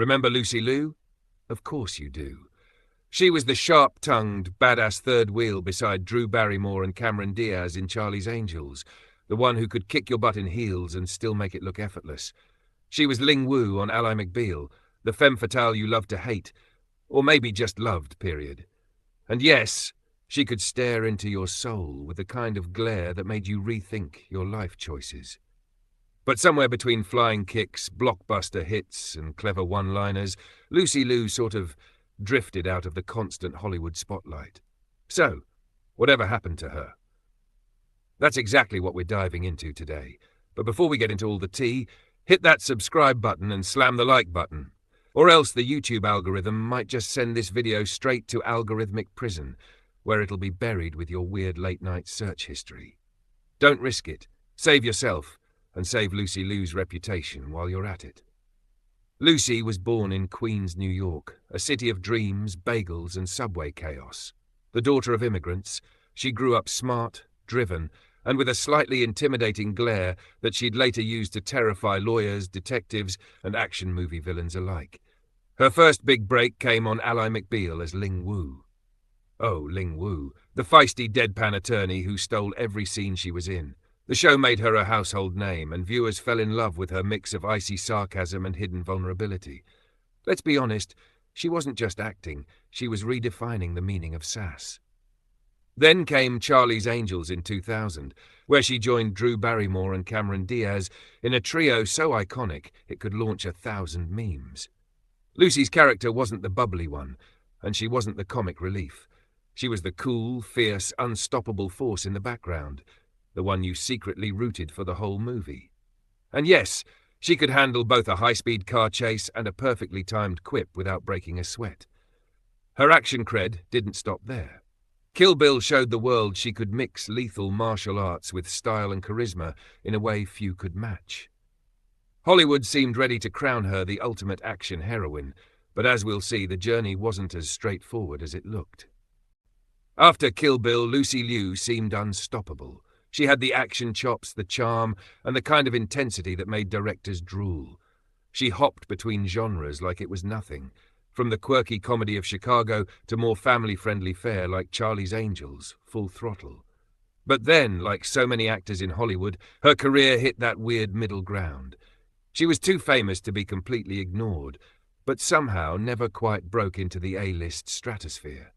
Remember Lucy Liu? Of course you do. She was the sharp-tongued, badass third wheel beside Drew Barrymore and Cameron Diaz in Charlie's Angels, the one who could kick your butt in heels and still make it look effortless. She was Ling Wu on Ally McBeal, the femme fatale you loved to hate, or maybe just loved, period. And yes, she could stare into your soul with the kind of glare that made you rethink your life choices. But somewhere between flying kicks, blockbuster hits, and clever one-liners, Lucy Liu sort of drifted out of the constant Hollywood spotlight. So, whatever happened to her? That's exactly what we're diving into today. But before we get into all the tea, hit that subscribe button and slam the like button. Or else the YouTube algorithm might just send this video straight to algorithmic prison, where it'll be buried with your weird late-night search history. Don't risk it. Save yourself, and save Lucy Liu's reputation while you're at it. Lucy was born in Queens, New York, a city of dreams, bagels, and subway chaos. The daughter of immigrants, she grew up smart, driven, and with a slightly intimidating glare that she'd later use to terrify lawyers, detectives, and action movie villains alike. Her first big break came on Ally McBeal as Ling Wu. Oh, Ling Wu, the feisty deadpan attorney who stole every scene she was in. The show made her a household name, and viewers fell in love with her mix of icy sarcasm and hidden vulnerability. Let's be honest, she wasn't just acting, she was redefining the meaning of sass. Then came Charlie's Angels in 2000, where she joined Drew Barrymore and Cameron Diaz in a trio so iconic it could launch 1,000 memes. Lucy's character wasn't the bubbly one, and she wasn't the comic relief. She was the cool, fierce, unstoppable force in the background, the one you secretly rooted for the whole movie. And yes, she could handle both a high-speed car chase and a perfectly timed quip without breaking a sweat. Her action cred didn't stop there. Kill Bill showed the world she could mix lethal martial arts with style and charisma in a way few could match. Hollywood seemed ready to crown her the ultimate action heroine, but as we'll see, the journey wasn't as straightforward as it looked. After Kill Bill, Lucy Liu seemed unstoppable. She had the action chops, the charm, and the kind of intensity that made directors drool. She hopped between genres like it was nothing, from the quirky comedy of Chicago to more family-friendly fare like Charlie's Angels, Full Throttle. But then, like so many actors in Hollywood, her career hit that weird middle ground. She was too famous to be completely ignored, but somehow never quite broke into the A-list stratosphere.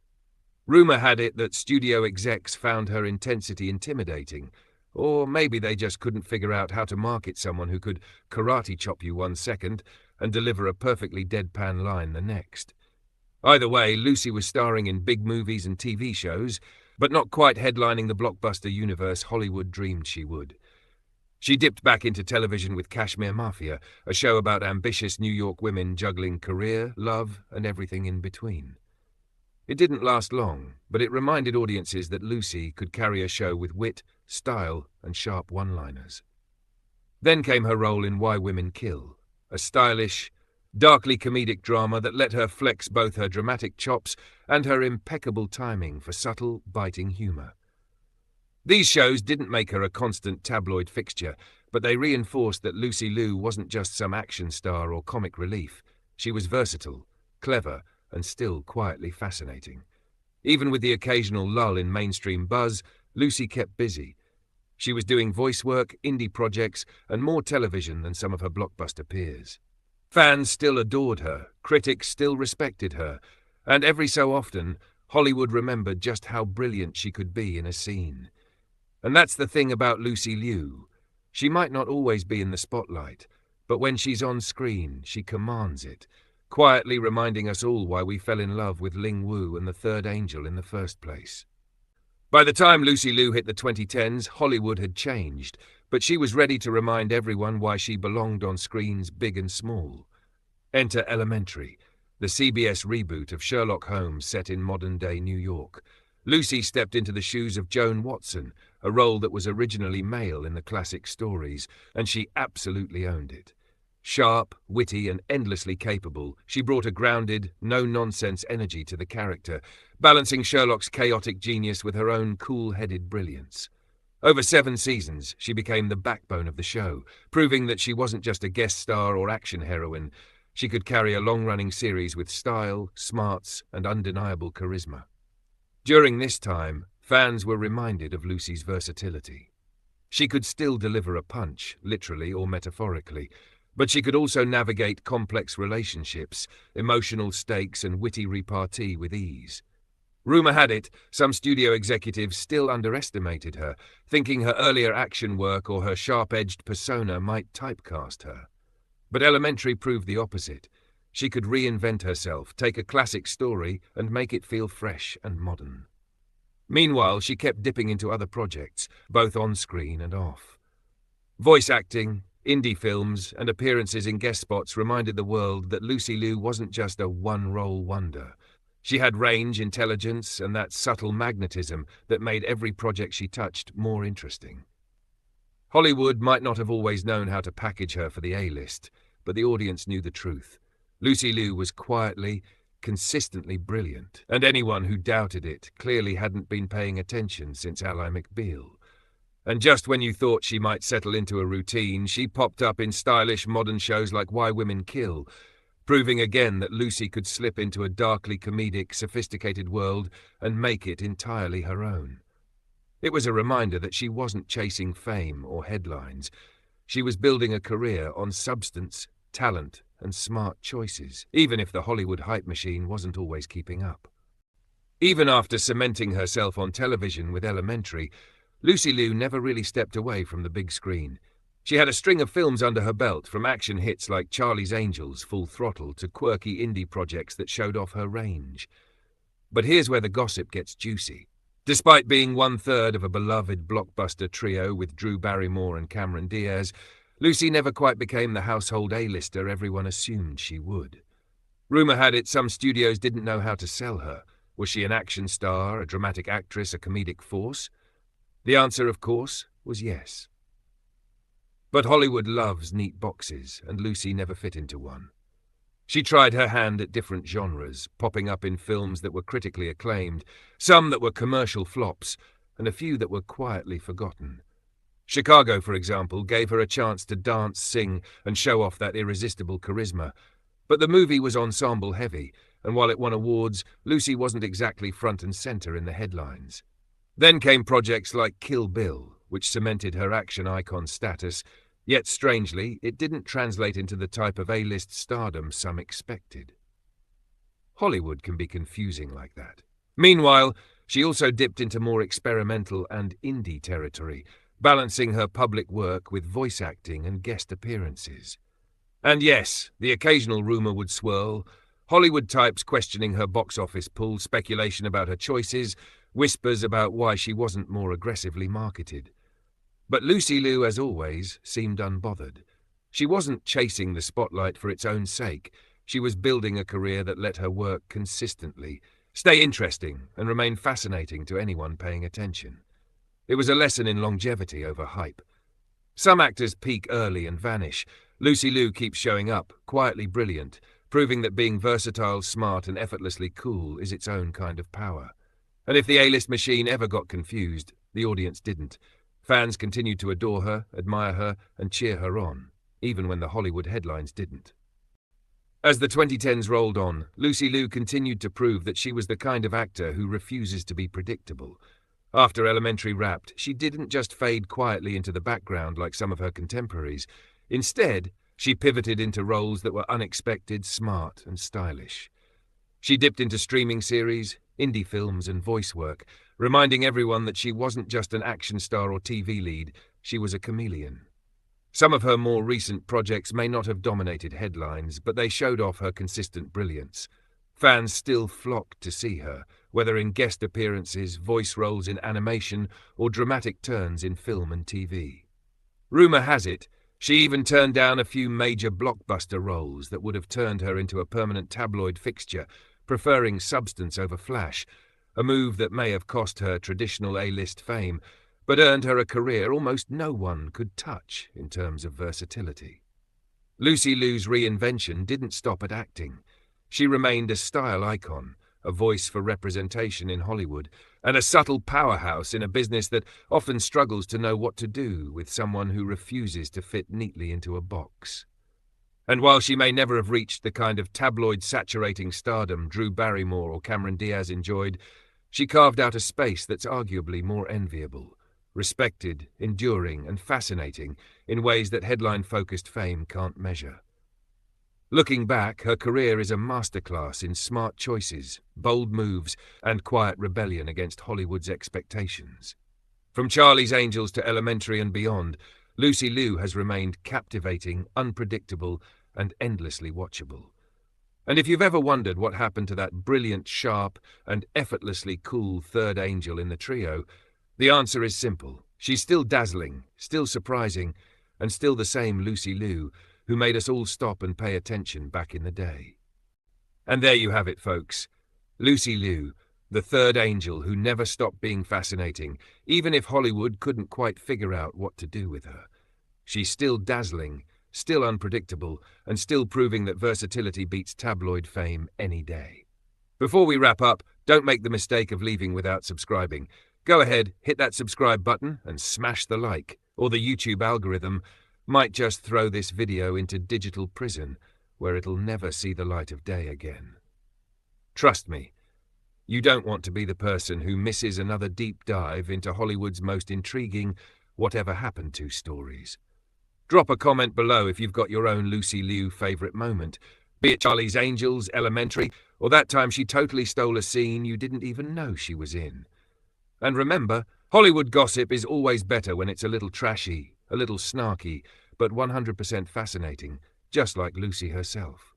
Rumor had it that studio execs found her intensity intimidating, or maybe they just couldn't figure out how to market someone who could karate chop you 1 second and deliver a perfectly deadpan line the next. Either way, Lucy was starring in big movies and TV shows, but not quite headlining the blockbuster universe Hollywood dreamed she would. She dipped back into television with Kashmir Mafia, a show about ambitious New York women juggling career, love, and everything in between. It didn't last long, but it reminded audiences that Lucy could carry a show with wit, style, and sharp one-liners. Then came her role in Why Women Kill, a stylish, darkly comedic drama that let her flex both her dramatic chops and her impeccable timing for subtle, biting humor. These shows didn't make her a constant tabloid fixture, but they reinforced that Lucy Liu wasn't just some action star or comic relief. She was versatile, clever, and still quietly fascinating. Even with the occasional lull in mainstream buzz, Lucy kept busy. She was doing voice work, indie projects, and more television than some of her blockbuster peers. Fans still adored her, critics still respected her, and every so often, Hollywood remembered just how brilliant she could be in a scene. And that's the thing about Lucy Liu. She might not always be in the spotlight, but when she's on screen, she commands it, quietly reminding us all why we fell in love with Ling Wu and the Third Angel in the first place. By the time Lucy Liu hit the 2010s, Hollywood had changed, but she was ready to remind everyone why she belonged on screens big and small. Enter Elementary, the CBS reboot of Sherlock Holmes set in modern-day New York. Lucy stepped into the shoes of Joan Watson, a role that was originally male in the classic stories, and she absolutely owned it. Sharp, witty, and endlessly capable, she brought a grounded, no-nonsense energy to the character, balancing Sherlock's chaotic genius with her own cool-headed brilliance. Over 7 seasons, she became the backbone of the show, proving that she wasn't just a guest star or action heroine. She could carry a long-running series with style, smarts, and undeniable charisma. During this time, fans were reminded of Lucy's versatility. She could still deliver a punch, literally or metaphorically, but she could also navigate complex relationships, emotional stakes, and witty repartee with ease. Rumour had it, some studio executives still underestimated her, thinking her earlier action work or her sharp-edged persona might typecast her. But Elementary proved the opposite. She could reinvent herself, take a classic story, and make it feel fresh and modern. Meanwhile, she kept dipping into other projects, both on-screen and off. Voice acting, indie films, and appearances in guest spots reminded the world that Lucy Liu wasn't just a one-role wonder. She had range, intelligence, and that subtle magnetism that made every project she touched more interesting. Hollywood might not have always known how to package her for the A-list, but the audience knew the truth. Lucy Liu was quietly, consistently brilliant, and anyone who doubted it clearly hadn't been paying attention since Ally McBeal. And just when you thought she might settle into a routine, she popped up in stylish modern shows like Why Women Kill, proving again that Lucy could slip into a darkly comedic, sophisticated world and make it entirely her own. It was a reminder that she wasn't chasing fame or headlines. She was building a career on substance, talent, and smart choices, even if the Hollywood hype machine wasn't always keeping up. Even after cementing herself on television with Elementary, Lucy Liu never really stepped away from the big screen. She had a string of films under her belt, from action hits like Charlie's Angels, Full Throttle, to quirky indie projects that showed off her range. But here's where the gossip gets juicy. Despite being one-third of a beloved blockbuster trio with Drew Barrymore and Cameron Diaz, Lucy never quite became the household A-lister everyone assumed she would. Rumour had it some studios didn't know how to sell her. Was she an action star, a dramatic actress, a comedic force? The answer, of course, was yes. But Hollywood loves neat boxes, and Lucy never fit into one. She tried her hand at different genres, popping up in films that were critically acclaimed, some that were commercial flops, and a few that were quietly forgotten. Chicago, for example, gave her a chance to dance, sing, and show off that irresistible charisma. But the movie was ensemble-heavy, and while it won awards, Lucy wasn't exactly front and centre in the headlines. Then came projects like Kill Bill, which cemented her action icon status, yet strangely, it didn't translate into the type of A-list stardom some expected. Hollywood can be confusing like that. Meanwhile, she also dipped into more experimental and indie territory, balancing her public work with voice acting and guest appearances. And yes, the occasional rumour would swirl, Hollywood types questioning her box office pull, speculation about her choices, whispers about why she wasn't more aggressively marketed. But Lucy Liu, as always, seemed unbothered. She wasn't chasing the spotlight for its own sake. She was building a career that let her work consistently, stay interesting, and remain fascinating to anyone paying attention. It was a lesson in longevity over hype. Some actors peak early and vanish. Lucy Liu keeps showing up, quietly brilliant, proving that being versatile, smart, and effortlessly cool is its own kind of power. And if the A-list machine ever got confused, the audience didn't. Fans continued to adore her, admire her, and cheer her on, even when the Hollywood headlines didn't. As the 2010s rolled on, Lucy Liu continued to prove that she was the kind of actor who refuses to be predictable. After Elementary wrapped, she didn't just fade quietly into the background like some of her contemporaries. Instead, she pivoted into roles that were unexpected, smart, and stylish. She dipped into streaming series, indie films, and voice work, reminding everyone that she wasn't just an action star or TV lead, she was a chameleon. Some of her more recent projects may not have dominated headlines, but they showed off her consistent brilliance. Fans still flocked to see her, whether in guest appearances, voice roles in animation, or dramatic turns in film and TV. Rumour has it, she even turned down a few major blockbuster roles that would have turned her into a permanent tabloid fixture, preferring substance over flash, a move that may have cost her traditional A-list fame, but earned her a career almost no one could touch in terms of versatility. Lucy Liu's reinvention didn't stop at acting. She remained a style icon, a voice for representation in Hollywood, and a subtle powerhouse in a business that often struggles to know what to do with someone who refuses to fit neatly into a box. And while she may never have reached the kind of tabloid-saturating stardom Drew Barrymore or Cameron Diaz enjoyed, she carved out a space that's arguably more enviable, respected, enduring, and fascinating in ways that headline-focused fame can't measure. Looking back, her career is a masterclass in smart choices, bold moves, and quiet rebellion against Hollywood's expectations. From Charlie's Angels to Elementary and beyond, Lucy Liu has remained captivating, unpredictable, and endlessly watchable. And if you've ever wondered what happened to that brilliant, sharp, and effortlessly cool third angel in the trio, the answer is simple. She's still dazzling, still surprising, and still the same Lucy Liu, who made us all stop and pay attention back in the day. And there you have it, folks. Lucy Liu, the third angel who never stopped being fascinating, even if Hollywood couldn't quite figure out what to do with her. She's still dazzling, still unpredictable, and still proving that versatility beats tabloid fame any day. Before we wrap up, don't make the mistake of leaving without subscribing. Go ahead, hit that subscribe button and smash the like, or the YouTube algorithm might just throw this video into digital prison, where it'll never see the light of day again. Trust me, you don't want to be the person who misses another deep dive into Hollywood's most intriguing whatever happened to stories. Drop a comment below if you've got your own Lucy Liu favourite moment, be it Charlie's Angels, Elementary, or that time she totally stole a scene you didn't even know she was in. And remember, Hollywood gossip is always better when it's a little trashy, a little snarky, but 100% fascinating, just like Lucy herself.